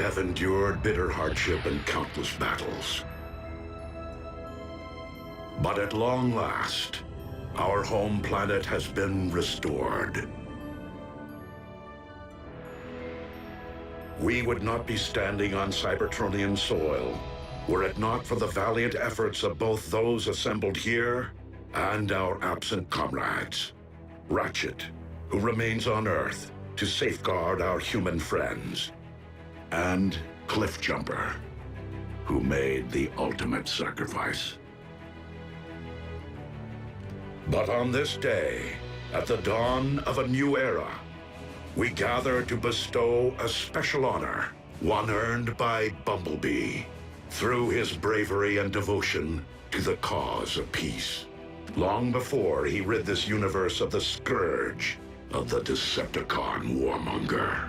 have endured bitter hardship and countless battles. But at long last, our home planet has been restored. We would not be standing on Cybertronian soil were it not for the valiant efforts of both those assembled here and our absent comrades. Ratchet, who remains on Earth to safeguard our human friends, and Cliffjumper, who made the ultimate sacrifice. But on this day, at the dawn of a new era, we gather to bestow a special honor, one earned by Bumblebee, through his bravery and devotion to the cause of peace, long before he rid this universe of the scourge of the Decepticon warmonger.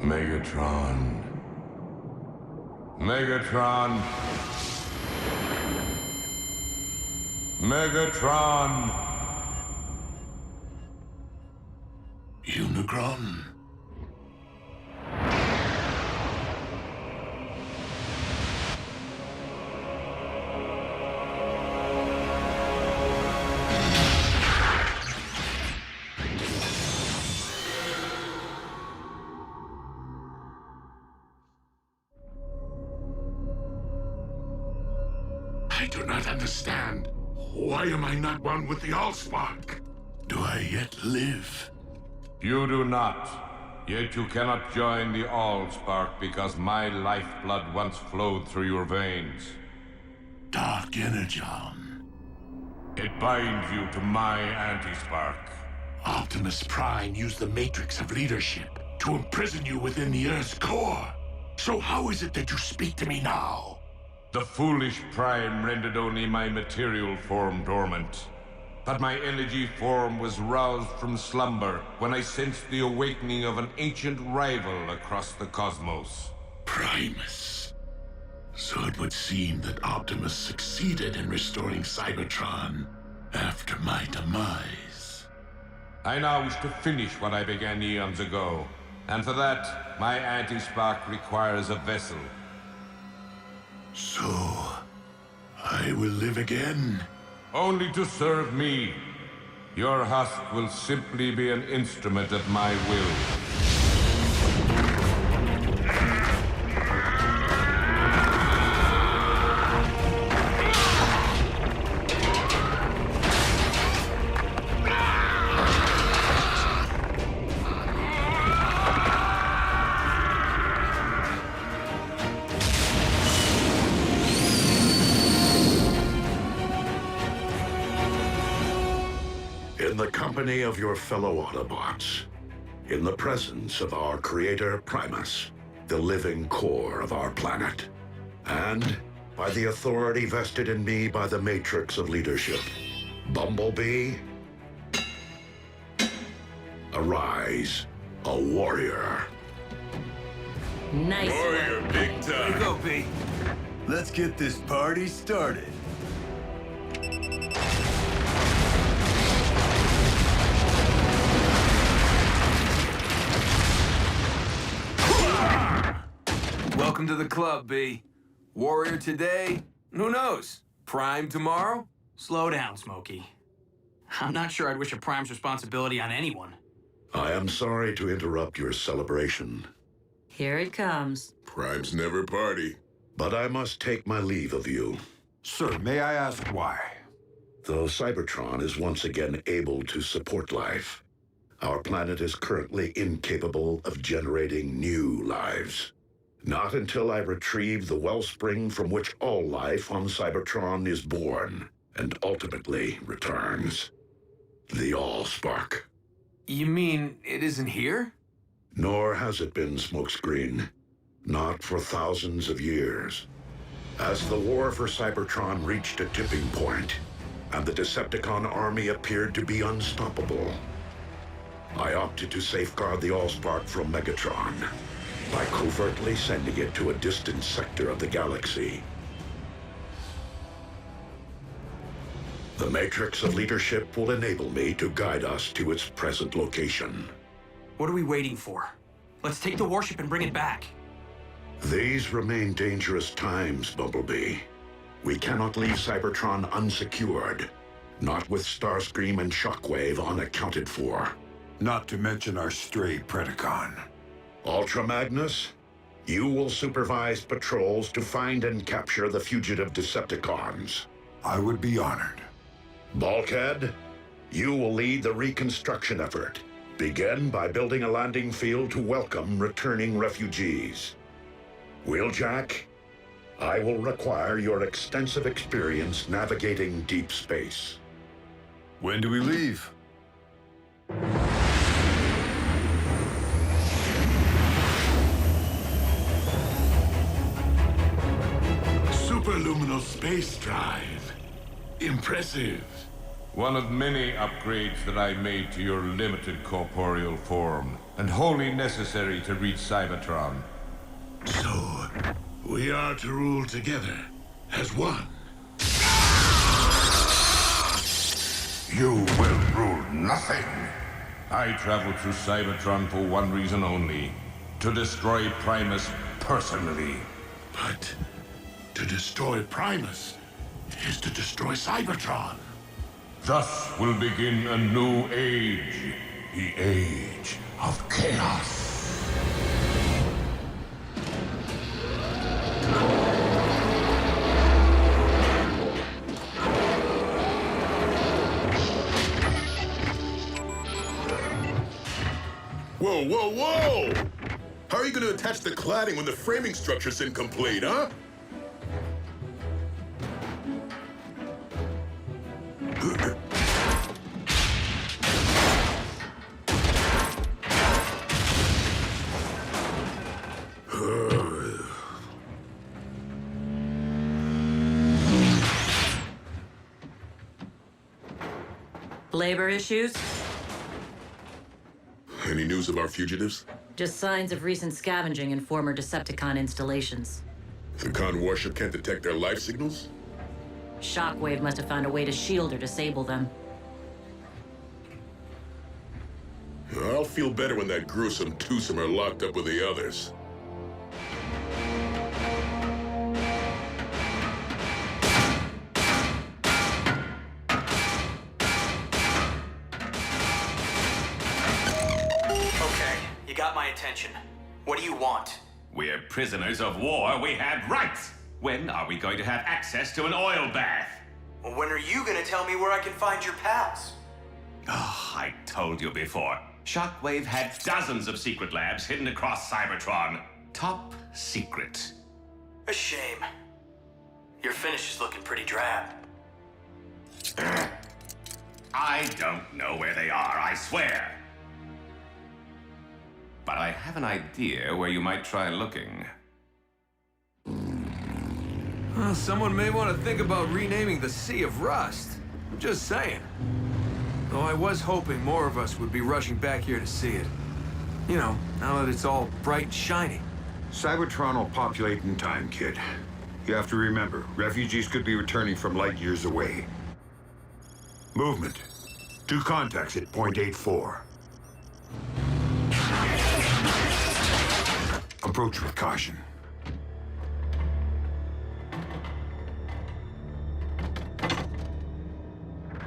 Megatron. Megatron. Megatron. Unicron? I do not understand. Why am I not one with the Allspark? Do I yet live? You do not. Yet you cannot join the Allspark because my lifeblood once flowed through your veins. Dark Energon. It binds you to my anti-spark. Optimus Prime used the Matrix of leadership to imprison you within the Earth's core. So how is it that you speak to me now? The foolish Prime rendered only my material form dormant. But my energy form was roused from slumber when I sensed the awakening of an ancient rival across the cosmos. Primus. So it would seem that Optimus succeeded in restoring Cybertron after my demise. I now wish to finish what I began eons ago. And for that, my anti-spark requires a vessel. So, I will live again? Only to serve me. Your husk will simply be an instrument of my will. In the company of your fellow Autobots, in the presence of our creator Primus, the living core of our planet, and by the authority vested in me by the Matrix of Leadership, Bumblebee, arise, a warrior. Nice. Warrior, big time. Here you go, B. Let's get this party started. Welcome to the club, B. Warrior today? Who knows? Prime tomorrow? Slow down, Smokey. I'm not sure I'd wish a Prime's responsibility on anyone. I am sorry to interrupt your celebration, Here it comes. Primes never party. but I must take my leave of you. Sir, may I ask why? Though Cybertron is once again able to support life, our planet is currently incapable of generating new lives. Not until I retrieve the wellspring from which all life on Cybertron is born and ultimately returns. The Allspark. You mean it isn't here? Nor has it been, Smokescreen. Not for thousands of years. As the war for Cybertron reached a tipping point, and the Decepticon army appeared to be unstoppable, I opted to safeguard the Allspark from Megatron. by covertly sending it to a distant sector of the galaxy. The matrix of leadership will enable me to guide us to its present location. What are we waiting for? Let's take the warship and bring it back. These remain dangerous times, Bumblebee. We cannot leave Cybertron unsecured, not with Starscream and Shockwave unaccounted for. Not to mention our stray Predacon. Ultra Magnus, you will supervise patrols to find and capture the fugitive Decepticons. I would be honored. Bulkhead, you will lead the reconstruction effort. Begin by building a landing field to welcome returning refugees. Wheeljack, I will require your extensive experience navigating deep space. When do we leave? Superluminal space drive. Impressive. One of many upgrades that I made to your limited corporeal form, and wholly necessary to reach Cybertron. So, we are to rule together as one. You will rule nothing. I traveled through Cybertron for one reason only: to destroy Primus personally. But to destroy Primus is to destroy Cybertron. Thus will begin a new age. The age of chaos. Whoa, whoa, whoa! How are you going to attach the cladding when the framing structure's incomplete, huh? Labor issues? Any news of our fugitives? Just signs of recent scavenging in former Decepticon installations. The Con warship can't detect their life signals? Shockwave must have found a way to shield or disable them. I'll feel better when that gruesome twosome are locked up with the others. Got my attention. What do you want? We're prisoners of war. We had rights. When are we going to have access to an oil bath? Well, when are you gonna tell me where I can find your pals? Oh, I told you before. Shockwave had dozens of secret labs hidden across Cybertron. Top secret. A shame. Your finish is looking pretty drab. I don't know where they are, I swear. But I have an idea where you might try looking. Well, someone may want to think about renaming the Sea of Rust. I'm just saying. Though I was hoping more of us would be rushing back here to see it. You know, now that it's all bright and shiny. Cybertron will populate in time, kid. You have to remember, refugees could be returning from light years away. Movement. 2 contacts at point 84. Approach with caution.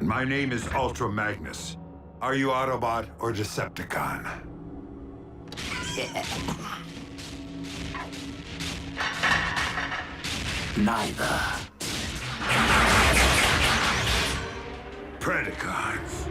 My name is Ultra Magnus. Are you Autobot or Decepticon? Neither. Predacons.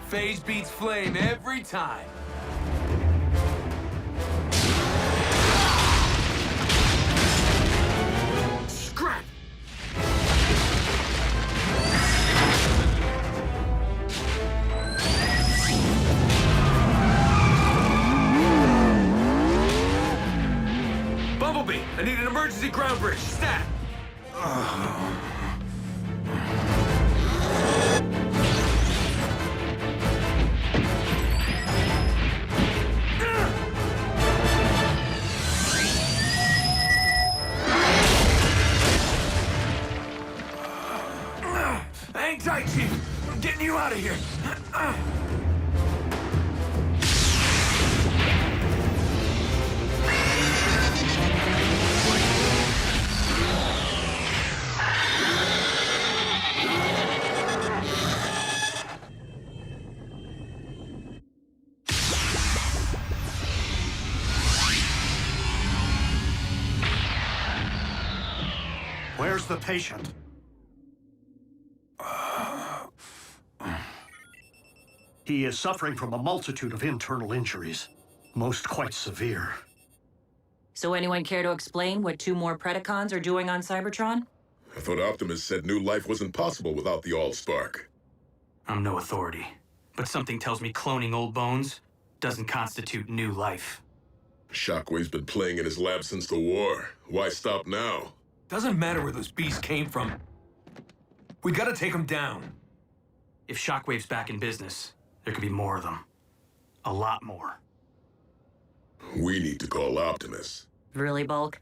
Phase beats flame every time. Scrap! Bumblebee, I need an emergency ground bridge. Stat! Hang tight, Chief. I'm getting you out of here. Where's the patient? He is suffering from a multitude of internal injuries, most quite severe. So anyone care to explain what 2 more Predacons are doing on Cybertron? I thought Optimus said new life wasn't possible without the Allspark. I'm no authority, but something tells me cloning old bones doesn't constitute new life. Shockwave's been playing in his lab since the war. Why stop now? Doesn't matter where those beasts came from. We gotta take them down. If Shockwave's back in business, there could be more of them. A lot more. We need to call Optimus. Really, Bulk?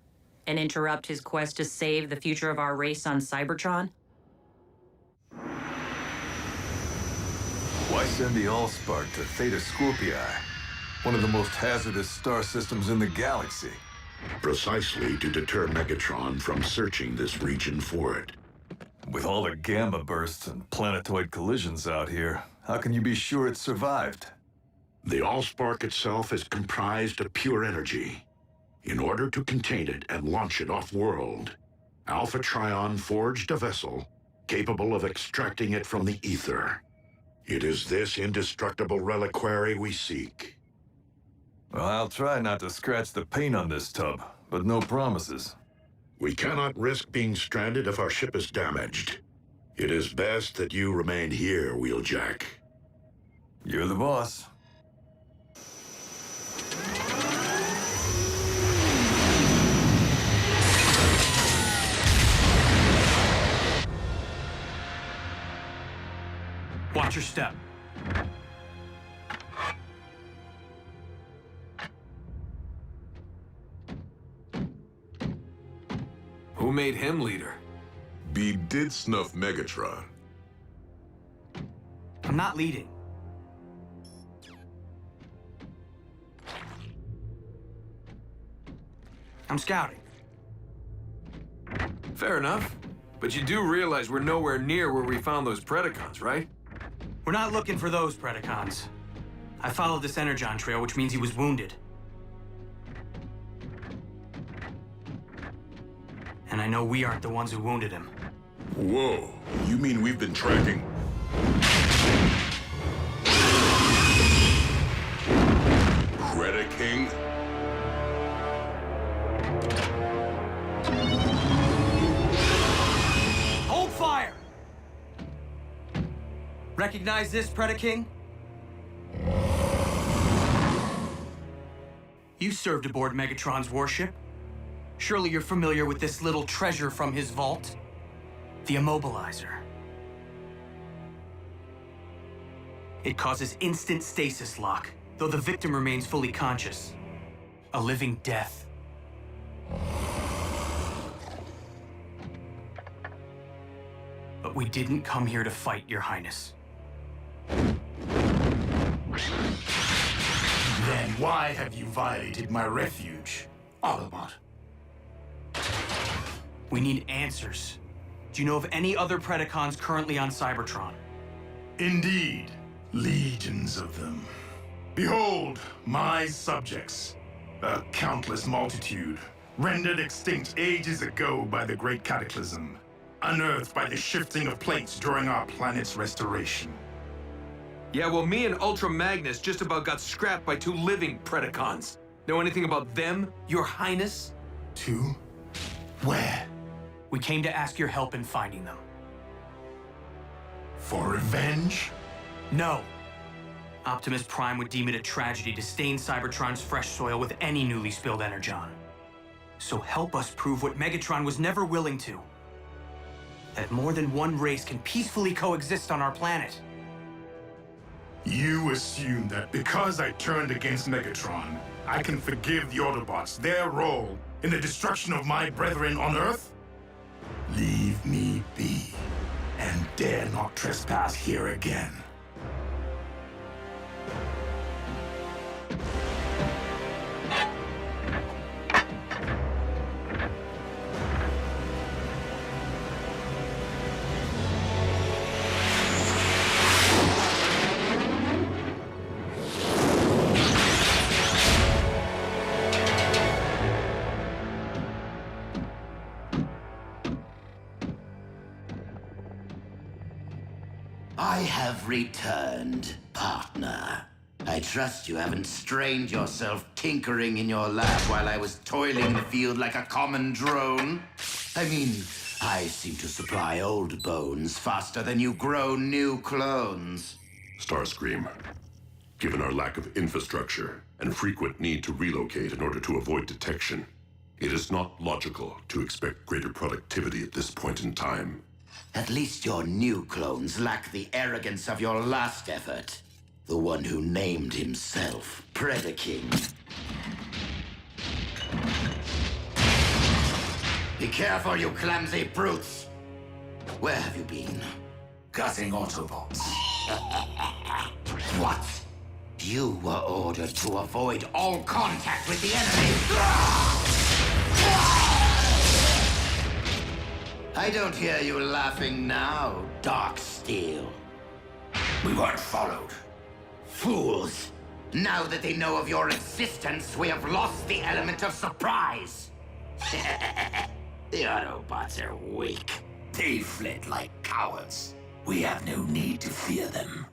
And interrupt his quest to save the future of our race on Cybertron? Why send the Allspark to Theta Scorpii, one of the most hazardous star systems in the galaxy? Precisely to deter Megatron from searching this region for it. With all the gamma bursts and planetoid collisions out here, how can you be sure it survived? The Allspark itself is comprised of pure energy. In order to contain it and launch it off-world, Alpha Trion forged a vessel capable of extracting it from the ether. It is this indestructible reliquary we seek. Well, I'll try not to scratch the paint on this tub, but no promises. We cannot risk being stranded if our ship is damaged. It is best that you remain here, Wheeljack. You're the boss. Watch your step. Who made him leader? Beeb did snuff Megatron. I'm not leading. I'm scouting. Fair enough. But you do realize we're nowhere near where we found those Predacons, right? We're not looking for those Predacons. I followed this Energon trail, which means he was wounded. And I know we aren't the ones who wounded him. Whoa, you mean we've been tracking... Predaking? Hold fire! Recognize this, Predaking? You served aboard Megatron's warship. Surely you're familiar with this little treasure from his vault? The Immobilizer. It causes instant stasis lock, though the victim remains fully conscious. A living death. But we didn't come here to fight, Your Highness. Then why have you violated my refuge, Autobot? We need answers. Do you know of any other Predacons currently on Cybertron? Indeed, legions of them. Behold, my subjects, a countless multitude, rendered extinct ages ago by the Great Cataclysm, unearthed by the shifting of plates during our planet's restoration. Yeah, well, me and Ultra Magnus just about got scrapped by 2 living Predacons. Know anything about them, Your Highness? 2? Where? We came to ask your help in finding them. For revenge? No. Optimus Prime would deem it a tragedy to stain Cybertron's fresh soil with any newly spilled energon. So help us prove what Megatron was never willing to. That more than one race can peacefully coexist on our planet. You assume that because I turned against Megatron, I can forgive the Autobots their role in the destruction of my brethren on Earth? Leave me be, and dare not trespass here again. I have returned, partner. I trust you haven't strained yourself tinkering in your lab while I was toiling the field like a common drone. I mean, I seem to supply old bones faster than you grow new clones. Starscream, given our lack of infrastructure and frequent need to relocate in order to avoid detection, it is not logical to expect greater productivity at this point in time. At least your new clones lack the arrogance of your last effort. The one who named himself Predaking. Be careful, you clumsy brutes! Where have you been? Gutting Autobots. What? You were ordered to avoid all contact with the enemy! I don't hear you laughing now, Darksteel. We weren't followed. Fools! Now that they know of your existence, we have lost the element of surprise. The Autobots are weak. They fled like cowards. We have no need to fear them.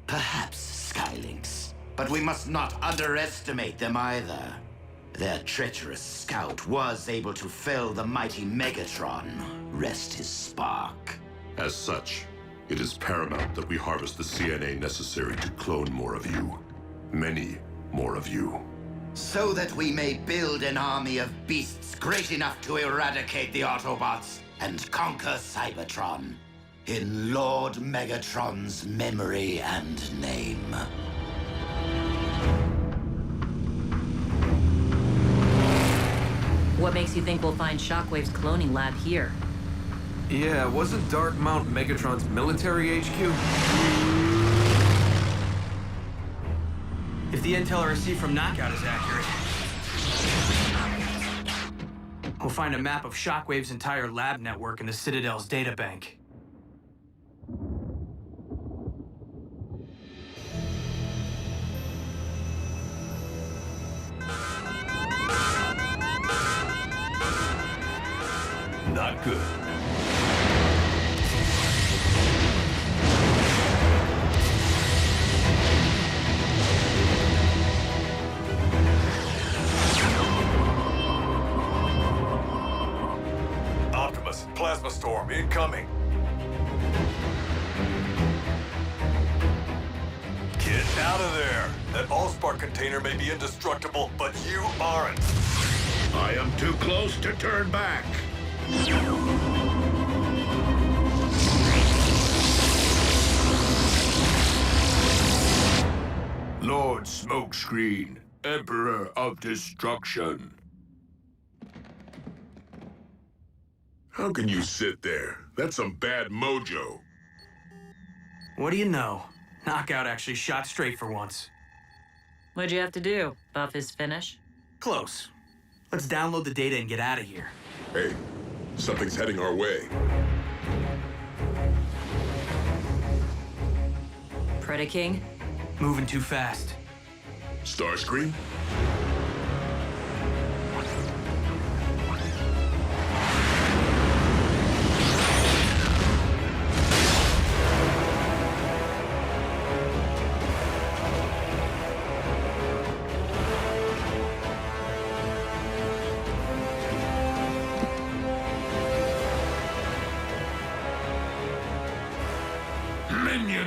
Perhaps, Skylynx. But we must not underestimate them either. Their treacherous scout was able to fell the mighty Megatron. Rest his spark. As such, it is paramount that we harvest the CNA necessary to clone more of you. Many more of you. So that we may build an army of beasts great enough to eradicate the Autobots and conquer Cybertron. In Lord Megatron's memory and name. What makes you think we'll find Shockwave's cloning lab here? Yeah, wasn't Dark Mount Megatron's military HQ? If the intel I received from Knockout is accurate, we'll find a map of Shockwave's entire lab network in the Citadel's databank. Not good. Optimus, plasma storm incoming. Get out of there. That Allspark container may be indestructible, but you aren't. I am too close to turn back. Lord Smokescreen, Emperor of Destruction. How can you sit there? That's some bad mojo. What do you know? Knockout actually shot straight for once. What'd you have to do? Buff his finish? Close. Let's download the data and get out of here. Hey, something's heading our way. Predaking? Moving too fast. Starscream?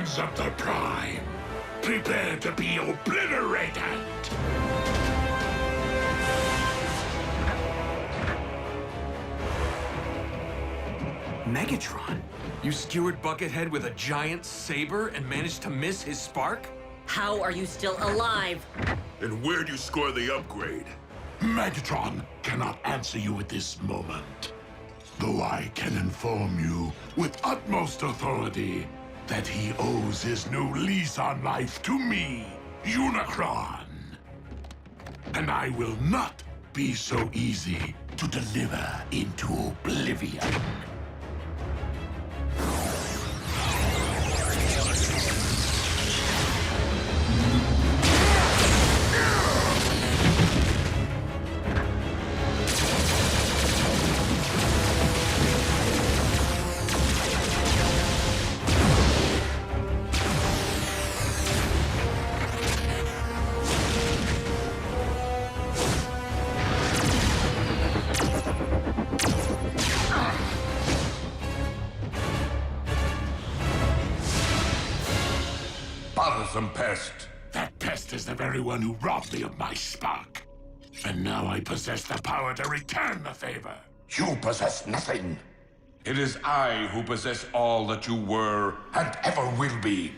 Legions of the Prime, prepare to be obliterated! Megatron? You skewered Buckethead with a giant saber and managed to miss his spark? How are you still alive? And where'd you score the upgrade? Megatron cannot answer you at this moment. Though I can inform you with utmost authority that he owes his new lease on life to me, Unicron. And I will not be so easy to deliver into oblivion. Bothersome pest. That pest is the very one who robbed me of my spark. And now I possess the power to return the favor. You possess nothing. It is I who possess all that you were and ever will be.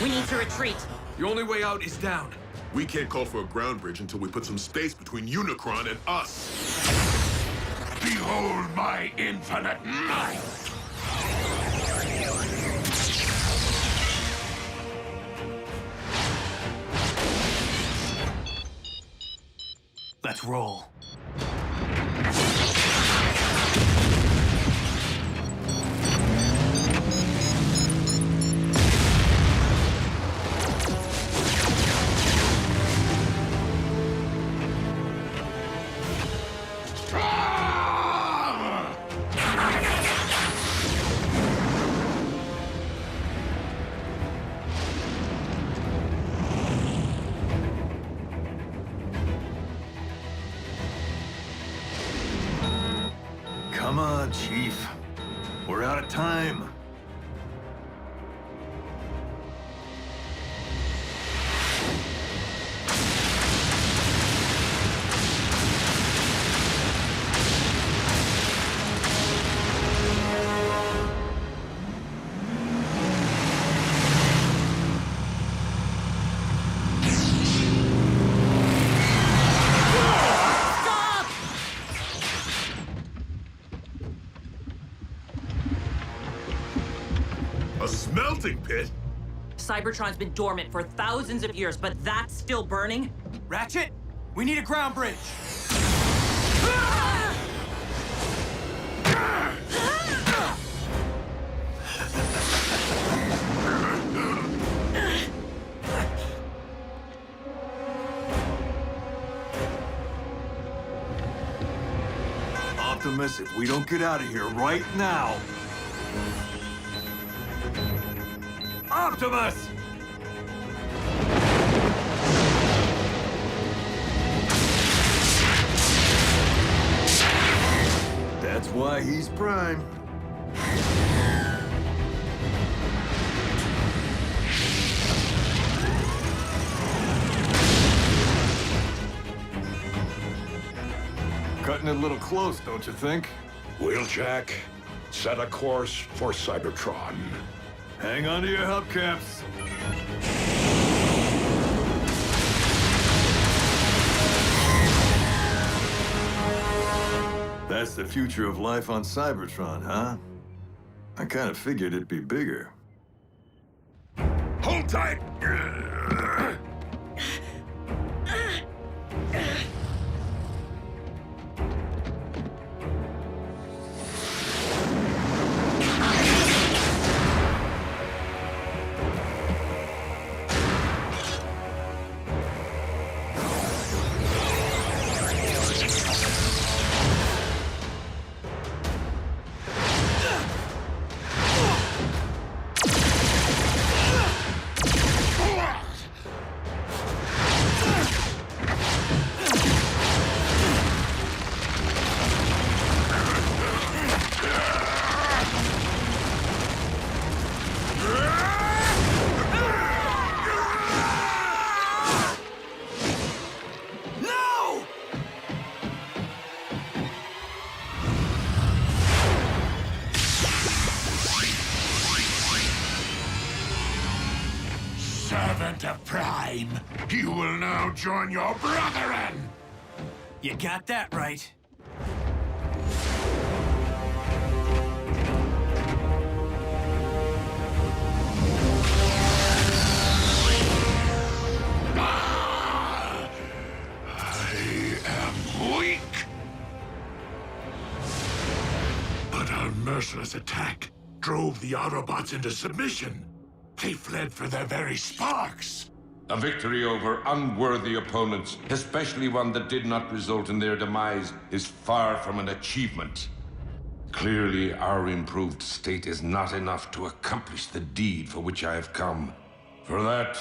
We need to retreat. The only way out is down. We can't call for a ground bridge until we put some space between Unicron and us. Behold my infinite might! Let's roll. Come on, Chief. We're out of time. A smelting pit? Cybertron's been dormant for thousands of years, but that's still burning? Ratchet, we need a ground bridge. Optimus, if we don't get out of here right now... Optimus! That's why he's Prime. Cutting it a little close, don't you think? Wheeljack, set a course for Cybertron. Hang on to your hubcaps. That's the future of life on Cybertron, huh? I kind of figured it'd be bigger. Hold tight! Mr. Prime, you will now join your brethren! You got that right. I am weak. But our merciless attack drove the Autobots into submission. They fled for their very sparks. A victory over unworthy opponents, especially one that did not result in their demise, is far from an achievement. Clearly, our improved state is not enough to accomplish the deed for which I have come. For that,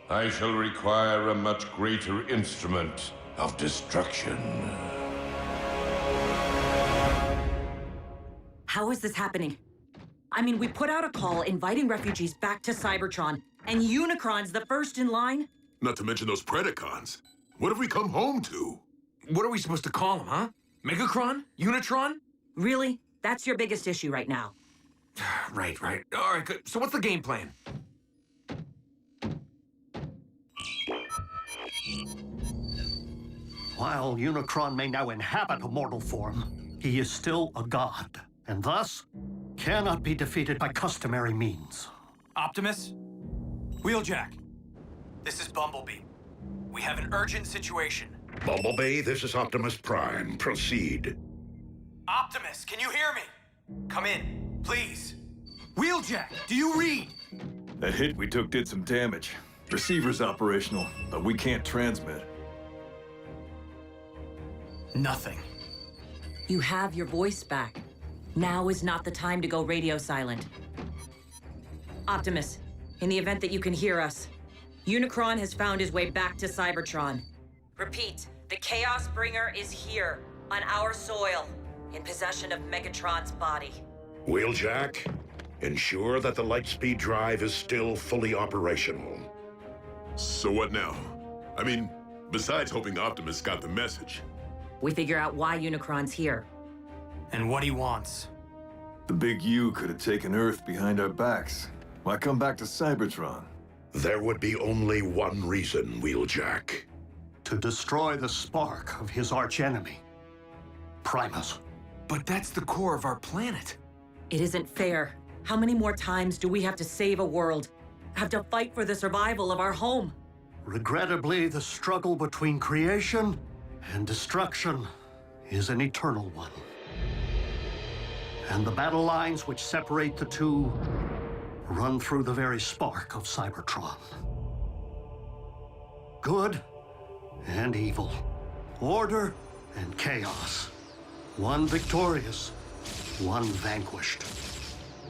I shall require a much greater instrument of destruction. How is this happening? I mean, we put out a call inviting refugees back to Cybertron, and Unicron's the first in line? Not to mention those Predacons. What have we come home to? What are we supposed to call them, huh? Megatron? Unicron? Really? That's your biggest issue right now. Right. All right, good. So what's the game plan? While Unicron may now inhabit a mortal form, he is still a god, and thus cannot be defeated by customary means. Optimus? Wheeljack. This is Bumblebee. We have an urgent situation. Bumblebee, this is Optimus Prime. Proceed. Optimus, can you hear me? Come in, please. Wheeljack, do you read? That hit we took did some damage. Receiver's operational, but we can't transmit. Nothing. You have your voice back. Now is not the time to go radio silent. Optimus, in the event that you can hear us, Unicron has found his way back to Cybertron. Repeat, the Chaos Bringer is here, on our soil, in possession of Megatron's body. Wheeljack, ensure that the Lightspeed drive is still fully operational. So what now? I mean, besides hoping Optimus got the message. We figure out why Unicron's here. And what he wants. The big U could have taken Earth behind our backs. Why come back to Cybertron? There would be only one reason, Wheeljack. To destroy the spark of his archenemy, Primus. But that's the core of our planet. It isn't fair. How many more times do we have to save a world? Have to fight for the survival of our home? Regrettably, the struggle between creation and destruction is an eternal one. And the battle lines which separate the two run through the very spark of Cybertron. Good and evil, order and chaos. One victorious, one vanquished.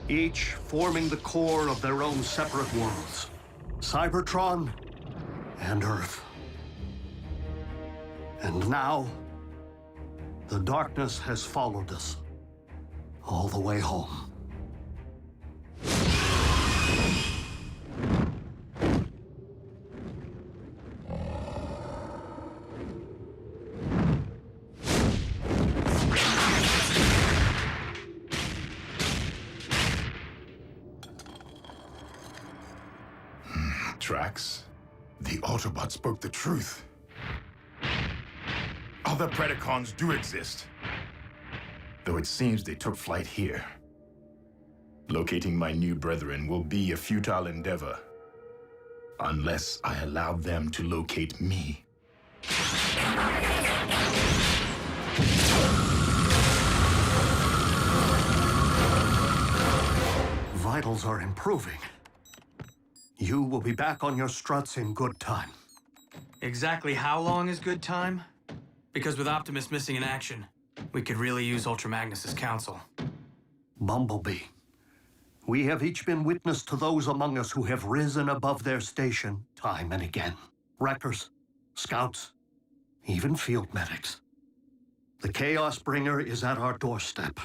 Each forming the core of their own separate worlds. Cybertron and Earth. And now, the darkness has followed us all the way home. Drax, the Autobot spoke the truth. Other Predacons do exist, though it seems they took flight here. Locating my new brethren will be a futile endeavor, unless I allow them to locate me. Vitals are improving. You will be back on your struts in good time. Exactly how long is good time? Because with Optimus missing in action, we could really use Ultra Magnus's counsel. Bumblebee, we have each been witness to those among us who have risen above their station time and again. Wreckers, scouts, even field medics. The Chaos Bringer is at our doorstep.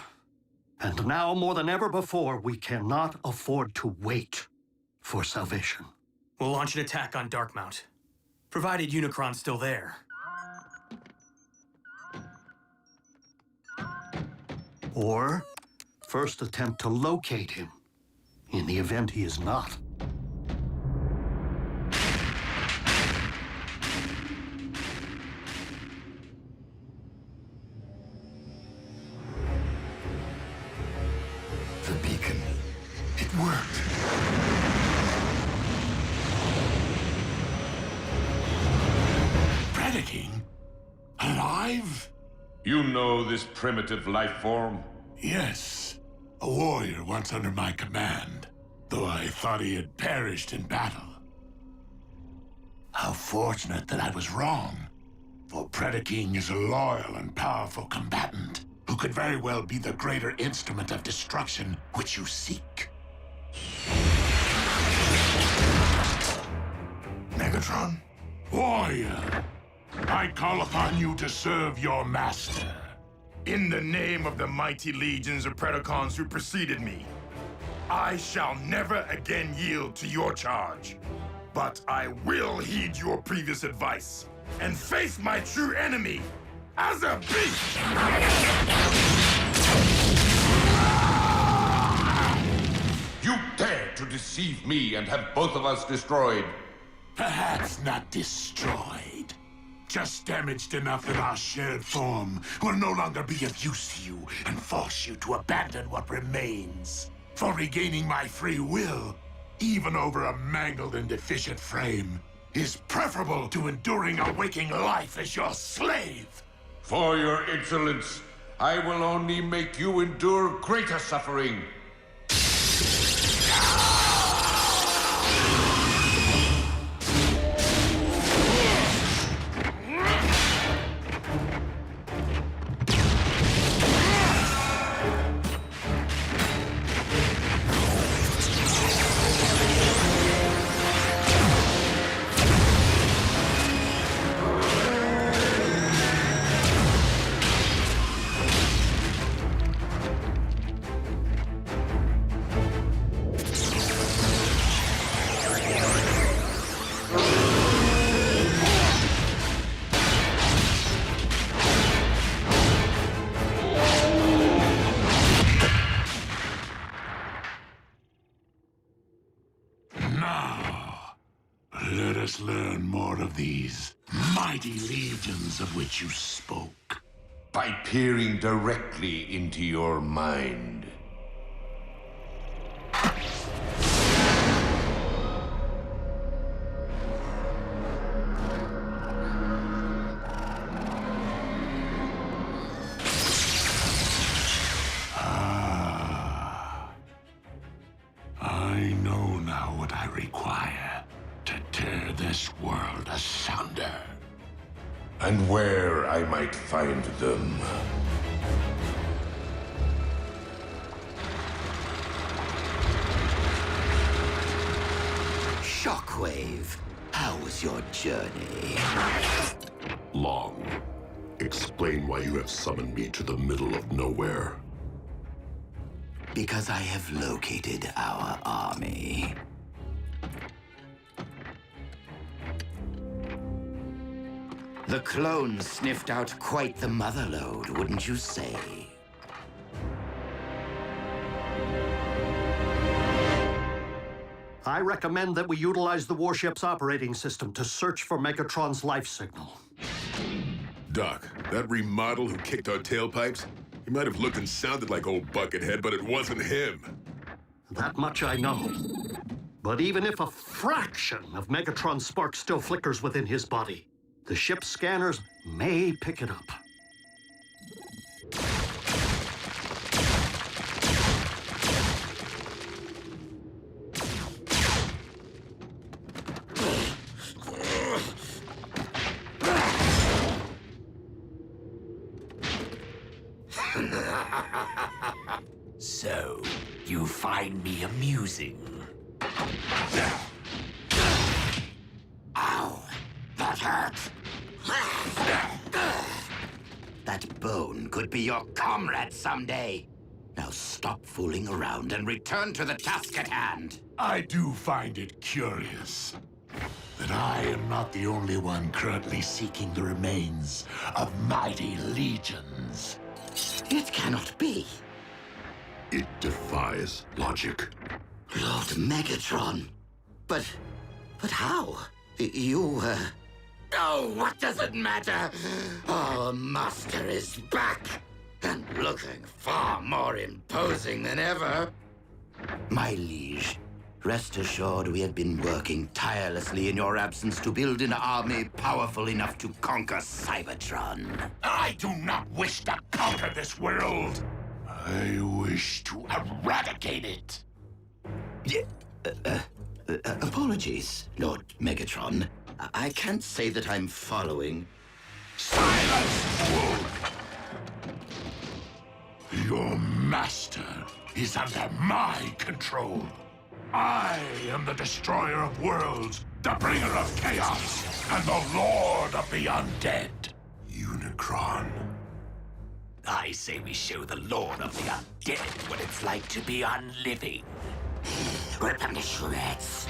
And now more than ever before, we cannot afford to wait for salvation. We'll launch an attack on Darkmount, provided Unicron's still there. Or first attempt to locate him, in the event he is not. alive? You know this primitive life form? Yes. A warrior once under my command, though I thought he had perished in battle. How fortunate that I was wrong, for Predaking is a loyal and powerful combatant who could very well be the greater instrument of destruction which you seek. Megatron? Warrior, I call upon you to serve your master. In the name of the mighty legions of Predacons who preceded me, I shall never again yield to your charge. But I will heed your previous advice and face my true enemy as a beast! You dare to deceive me and have both of us destroyed. Perhaps not destroyed. Just damaged enough that our shared form will no longer be of use to you and force you to abandon what remains. For regaining my free will, even over a mangled and deficient frame, is preferable to enduring a waking life as your slave. For your insolence, I will only make you endure greater suffering. Let us learn more of these mighty legions of which you spoke. By peering directly into your mind. I know now what I require to tear this world asunder. And where I might find them. Shockwave, how was your journey? Long. Explain why you have summoned me to the middle of nowhere. Because I have located our army. The clones sniffed out quite the motherlode, wouldn't you say? I recommend that we utilize the warship's operating system to search for Megatron's life signal. Doc, that remodel who kicked our tailpipes, he might have looked and sounded like old Buckethead, but it wasn't him. That much I know. But even if a fraction of Megatron's spark still flickers within his body, the ship's scanners may pick it up. So, you find me amusing? Ow! That hurt! That bone could be your comrade someday. Now stop fooling around and return to the task at hand. I do find it curious that I am not the only one currently seeking the remains of mighty legions. It cannot be. It defies logic. Lord Megatron. But how? You, Oh, what does it matter? Our master is back, and looking far more imposing than ever. My liege, Rest assured, we have been working tirelessly in your absence to build an army powerful enough to conquer Cybertron. I do not wish to conquer this world. I wish to eradicate it. Apologies, Lord Megatron. I can't say that I'm following. Silence, fool! Your master is under my control. I am the destroyer of worlds, the bringer of chaos, and the lord of the undead. Unicron. I say we show the lord of the undead what it's like to be unliving. Rip them to shreds.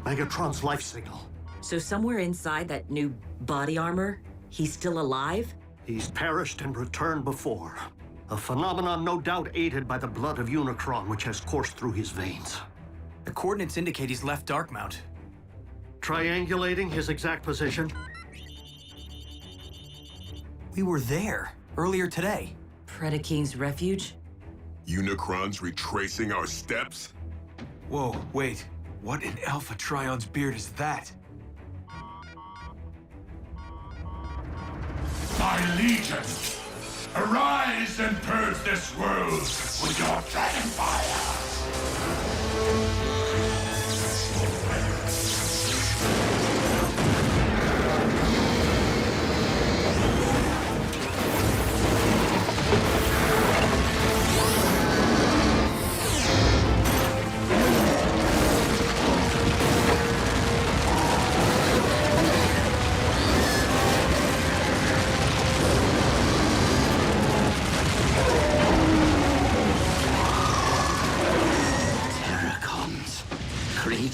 Megatron's life signal. So somewhere inside that new body armor, he's still alive? He's perished and returned before. A phenomenon no doubt aided by the blood of Unicron, which has coursed through his veins. The coordinates indicate he's left Darkmount. Triangulating his exact position. We were there earlier today. Predaking's refuge? Unicron's retracing our steps? Whoa, wait. What in Alpha Trion's beard is that? My legion, arise and purge this world with your dragon fire!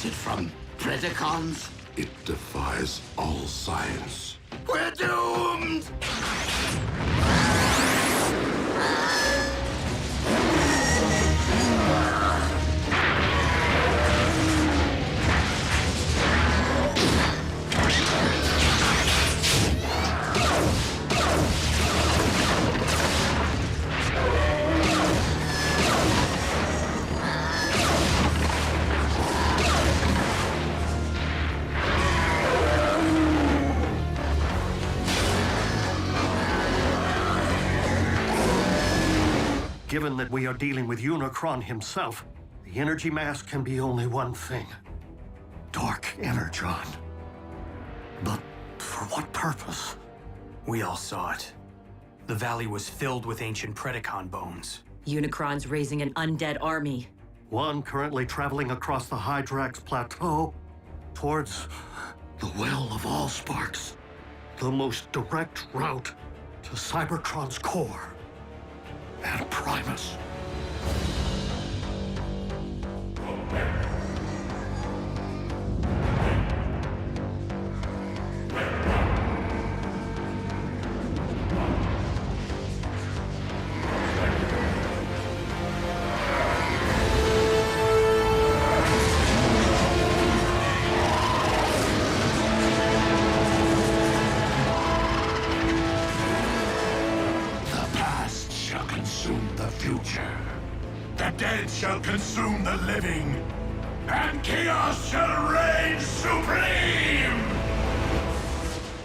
From Predacons? It defies all science. We're doomed! Given that we are dealing with Unicron himself, the energy mass can be only one thing. Dark Energon. But for what purpose? We all saw it. The valley was filled with ancient Predacon bones. Unicron's raising an undead army. One currently traveling across the Hydrax Plateau towards the Well of Allsparks, the most direct route to Cybertron's core and Primus. Shall consume the living, and chaos shall reign supreme!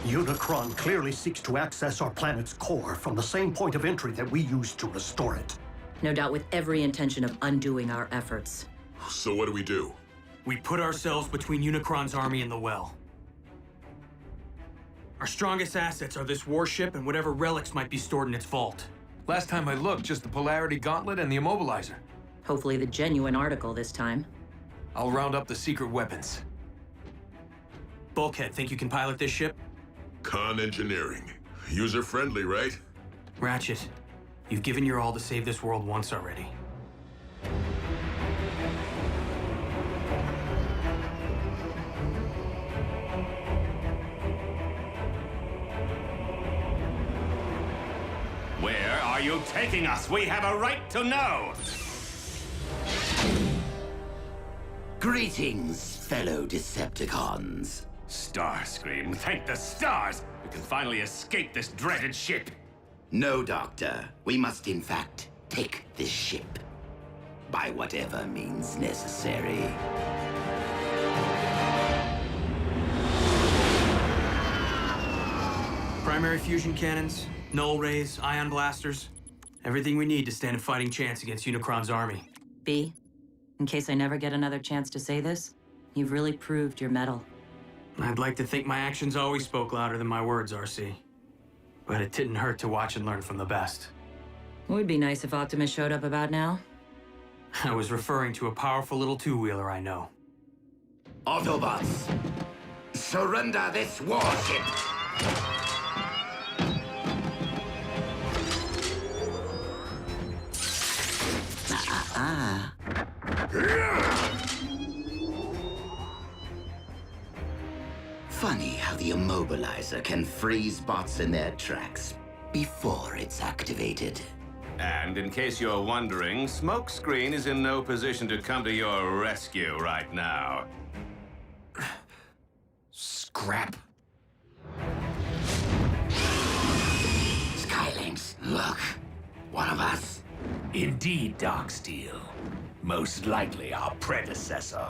Unicron clearly seeks to access our planet's core from the same point of entry that we used to restore it. No doubt with every intention of undoing our efforts. So what do we do? We put ourselves between Unicron's army and the well. Our strongest assets are this warship and whatever relics might be stored in its vault. Last time I looked, just the Polarity Gauntlet and the Immobilizer. Hopefully the genuine article this time. I'll round up the secret weapons. Bulkhead, think you can pilot this ship? Con engineering. User-friendly, right? Ratchet, you've given your all to save this world once already. Where are you taking us? We have a right to know! Greetings, fellow Decepticons. Starscream, thank the stars! We can finally escape this dreaded ship! No, Doctor. We must, in fact, take this ship. By whatever means necessary. Primary fusion cannons, null rays, ion blasters. Everything we need to stand a fighting chance against Unicron's army. B, in case I never get another chance to say this, you've really proved your mettle. I'd like to think my actions always spoke louder than my words, RC. But it didn't hurt to watch and learn from the best. It would be nice if Optimus showed up about now. I was referring to a powerful little two-wheeler I know. Autobots, surrender this warship! Funny how the Immobilizer can freeze bots in their tracks before it's activated. And in case you're wondering, Smokescreen is in no position to come to your rescue right now. Scrap. Skylinks, look. One of us. Indeed, Darksteel. Most likely our predecessor.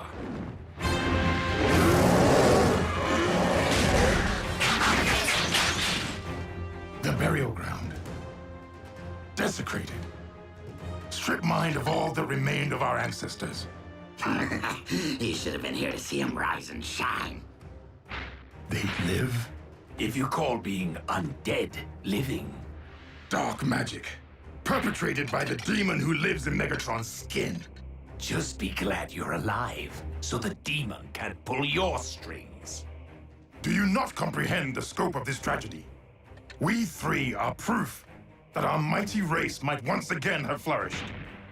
The burial ground. Desecrated. Stripped mined of all that remained of our ancestors. You should have been here to see him rise and shine. They live? If you call being undead living. Dark magic. Perpetrated by the demon who lives in Megatron's skin. Just be glad you're alive, so the demon can't pull your strings. Do you not comprehend the scope of this tragedy? We three are proof that our mighty race might once again have flourished.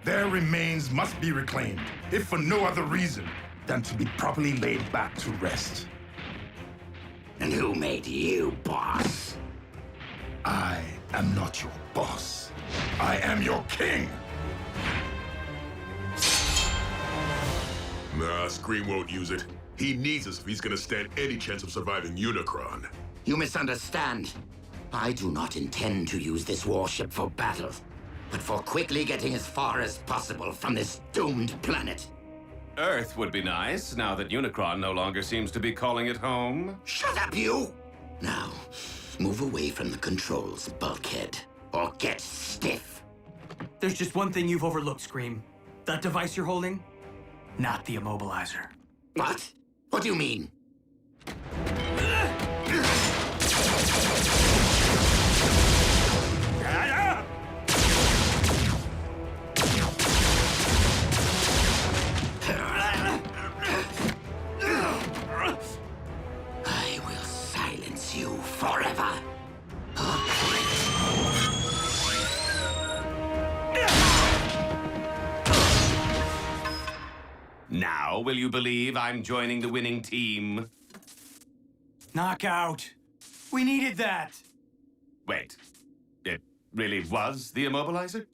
Their remains must be reclaimed, if for no other reason than to be properly laid back to rest. And who made you boss? I am not your boss. I am your king! Nah, Scream won't use it. He needs us if he's gonna stand any chance of surviving Unicron. You misunderstand. I do not intend to use this warship for battle, but for quickly getting as far as possible from this doomed planet. Earth would be nice, now that Unicron no longer seems to be calling it home. Shut up, you! Now, move away from the controls, Bulkhead, or get stiff. There's just one thing you've overlooked, Scream. That device you're holding? Not the Immobilizer. What? What do you mean? I will silence you forever. Now, will you believe I'm joining the winning team? Knockout! We needed that! Wait, it really was the Immobilizer?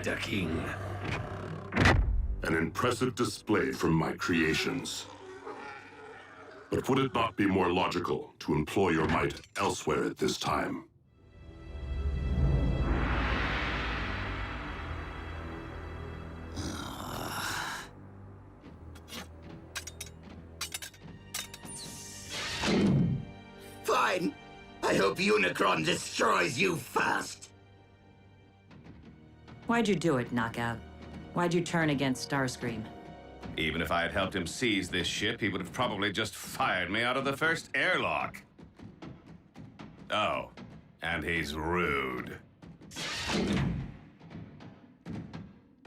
Predaking. An impressive display from my creations. But would it not be more logical to employ your might elsewhere at this time? Fine. I hope Unicron destroys you first. Why'd you do it, Knockout? Why'd you turn against Starscream? Even if I had helped him seize this ship, he would have probably just fired me out of the first airlock. Oh, and he's rude.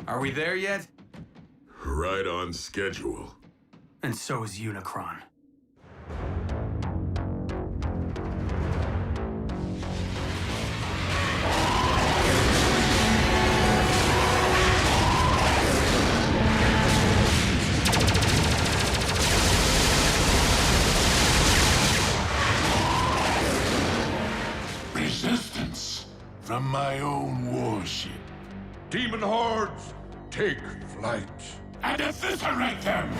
Are we there yet? Right on schedule. And so is Unicron. Resistance from my own warship. Demon hordes, take flight. And eviscerate them!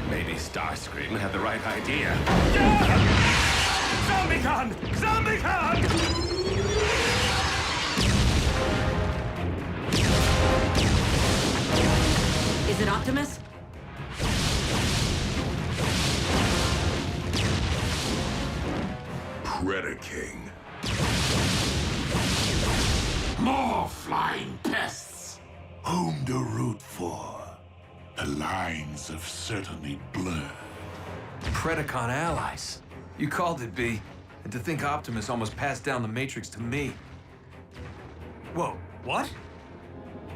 Maybe Starscream had the right idea. Zombicon! Zombicon! Is it Optimus? Predaking. More flying pests! Whom to root for? The lines have certainly blurred. Predacon allies. You called it, B. And to think Optimus almost passed down the Matrix to me. Whoa, what?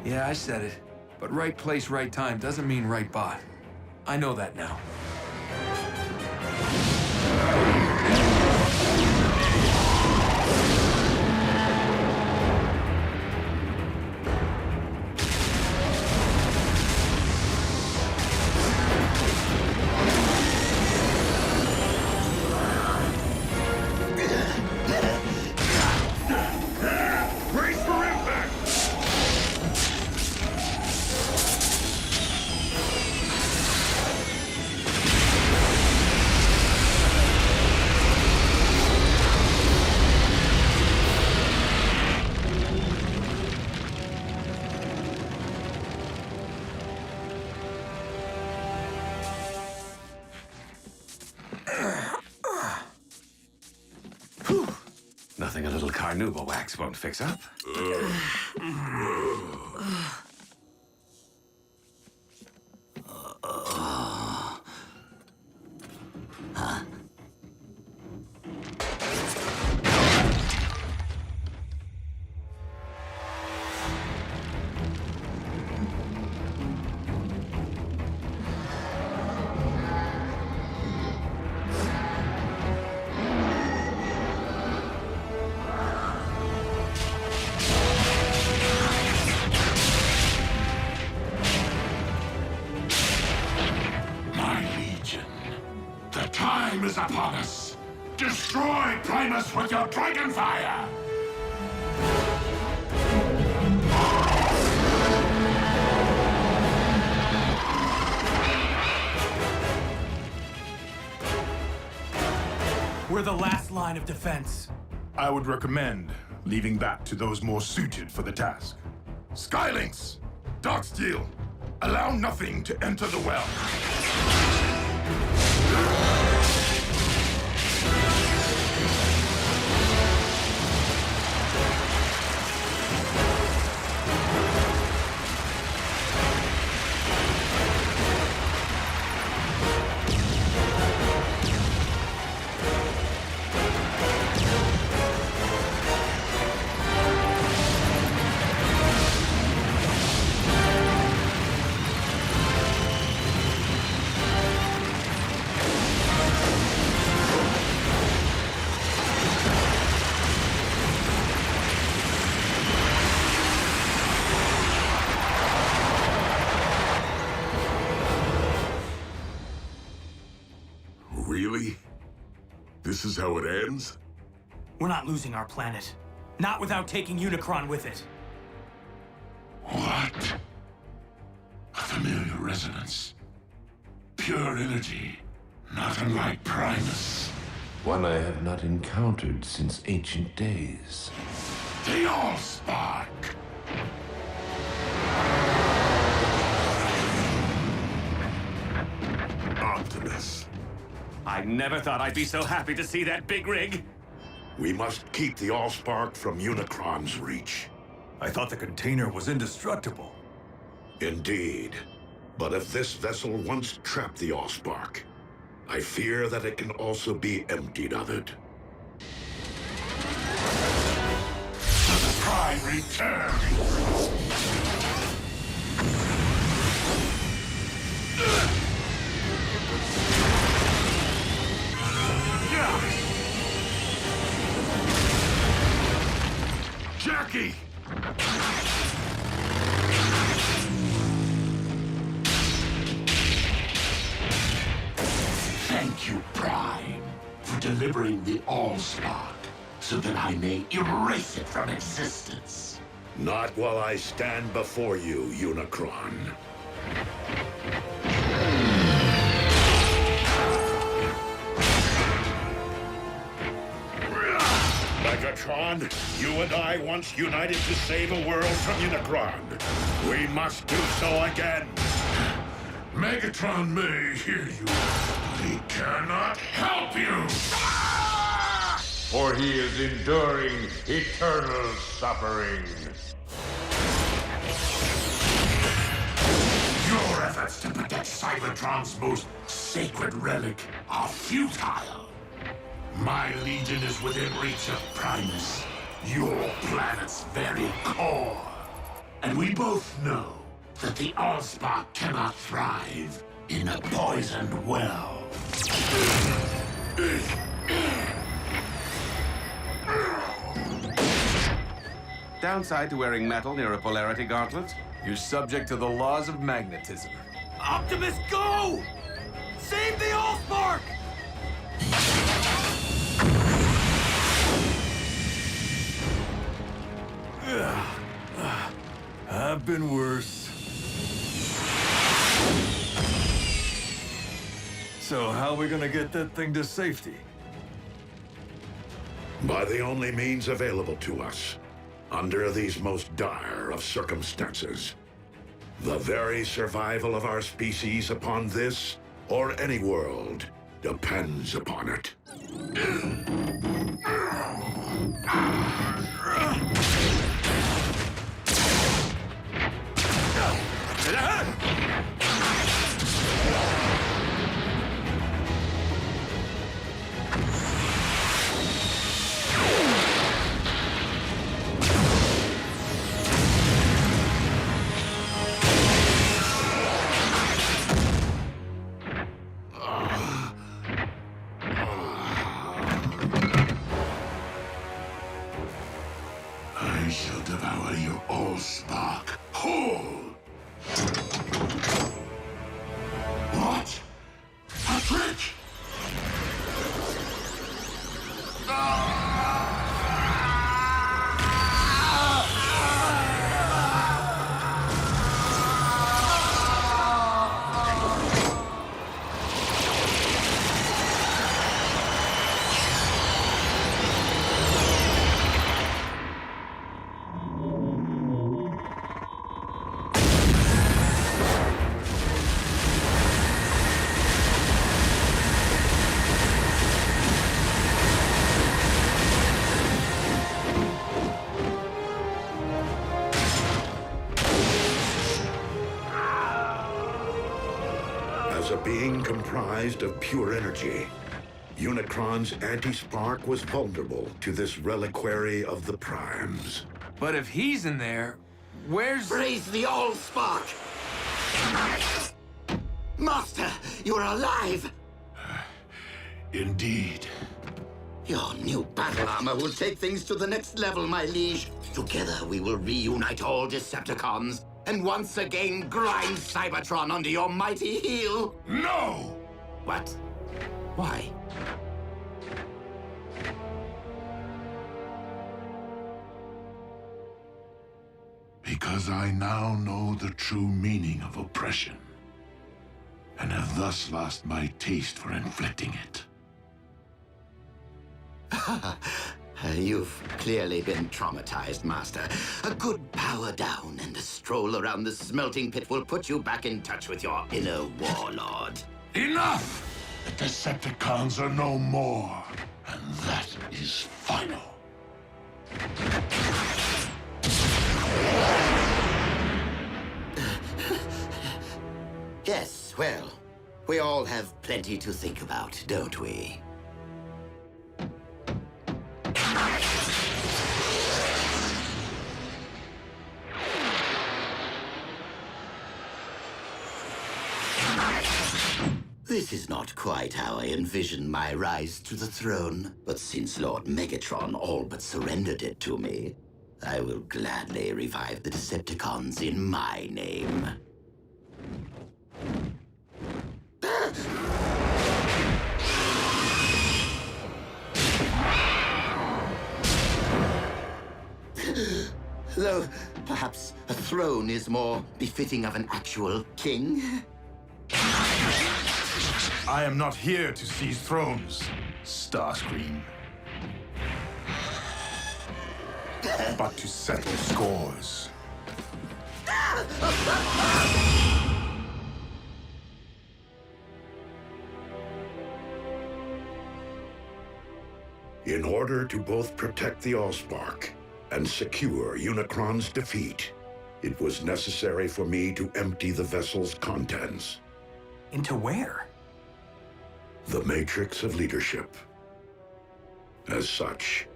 Yeah, I said it. But right place, right time doesn't mean right bot. I know that now. Brace for impact! Nothing a little carnauba wax won't fix up. My legion, the time is upon us. Destroy Primus with your dragon fire! We're the last line of defense. I would recommend leaving that to those more suited for the task. Skylinks! Darksteel! Allow nothing to enter the well. Really? This is how it ends? We're not losing our planet. Not without taking Unicron with it. What? A familiar resonance. Pure energy. Not unlike Primus. One I have not encountered since ancient days. The Allspark! Optimus, I never thought I'd be so happy to see that big rig. we must keep the Allspark from Unicron's reach. I thought the container was indestructible. Indeed. But if this vessel once trapped the Allspark, I fear that it can also be emptied of it. The Prime returns! Jackie! Thank you, Prime, for delivering the Allspark, so that I may erase it from existence. Not while I stand before you, Unicron. Megatron, you and I once united to save a world from Unicron. We must do so again. Megatron may hear you, but he cannot help you! For he is enduring eternal suffering. Your efforts to protect Cybertron's most sacred relic are futile. My legion is within reach of Primus, your planet's very core. And we both know that the Allspark cannot thrive in a poisoned well. Downside to wearing metal near a polarity gauntlet? You're subject to the laws of magnetism. Optimus, go! Save the Allspark! I've been worse. So how are we gonna get that thing to safety? By the only means available to us, under these most dire of circumstances. The very survival of our species upon this, or any world, depends upon it. I shall devour your Allspark whole! What? A trick? As a being comprised of pure energy, Unicron's anti-spark was vulnerable to this reliquary of the Primes. But if he's in there, where's... Raise the Allspark! Master, you're alive! Indeed. Your new battle armor will take things to the next level, my liege. Together we will reunite all Decepticons and once again grind Cybertron under your mighty heel. No! What? Why? Because I now know the true meaning of oppression, and have thus lost my taste for inflicting it. You've clearly been traumatized, Master. A good power down and a stroll around the smelting pit will put you back in touch with your inner warlord. Enough! The Decepticons are no more, and that is final. Yes, well, we all have plenty to think about, don't we? This is not quite how I envisioned my rise to the throne, but since Lord Megatron all but surrendered it to me, I will gladly revive the Decepticons in my name. Though perhaps a throne is more befitting of an actual king. I am not here to seize thrones, Starscream. But to settle scores. In order to both protect the Allspark and secure Unicron's defeat, it was necessary for me to empty the vessel's contents. Into where? The Matrix of Leadership. As such,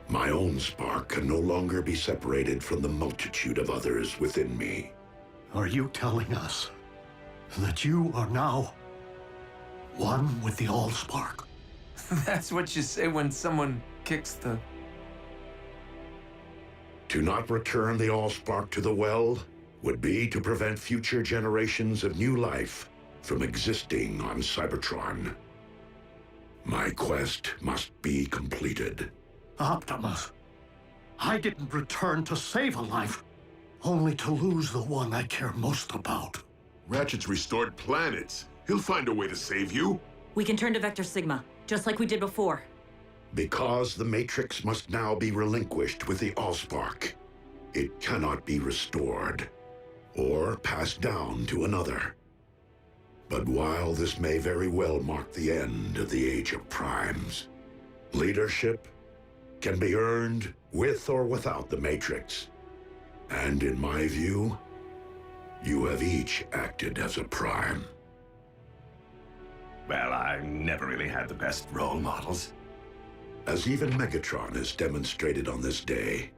my own spark can no longer be separated from the multitude of others within me. Are you telling us that you are now one with the Allspark? That's what you say when someone kicks the... To not return the Allspark to the well would be to prevent future generations of new life from existing on Cybertron. My quest must be completed. Optimus, I didn't return to save a life, only to lose the one I care most about. Ratchet's restored planets. He'll find a way to save you. We can turn to Vector Sigma, just like we did before. Because the Matrix must now be relinquished with the Allspark, it cannot be restored or passed down to another. But while this may very well mark the end of the Age of Primes, leadership can be earned with or without the Matrix. And in my view, you have each acted as a Prime. Well, I never really had the best role models. As even Megatron has demonstrated on this day,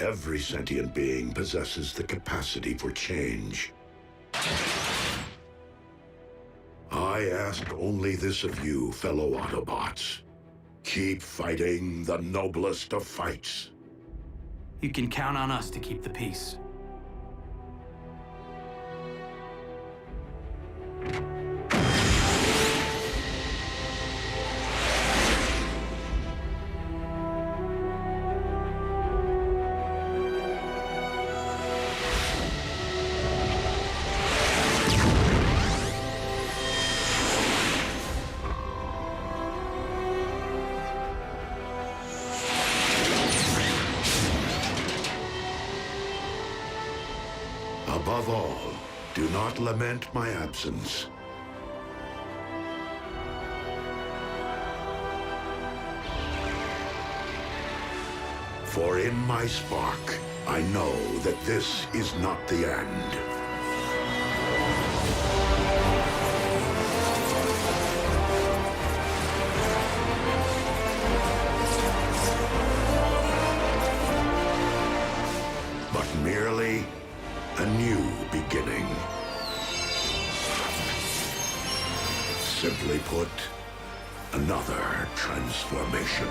every sentient being possesses the capacity for change. I ask only this of you, fellow Autobots. Keep fighting the noblest of fights. You can count on us to keep the peace. Above all, do not lament my absence. For in my spark, I know that this is not the end. But merely a new beginning. Simply put, another transformation.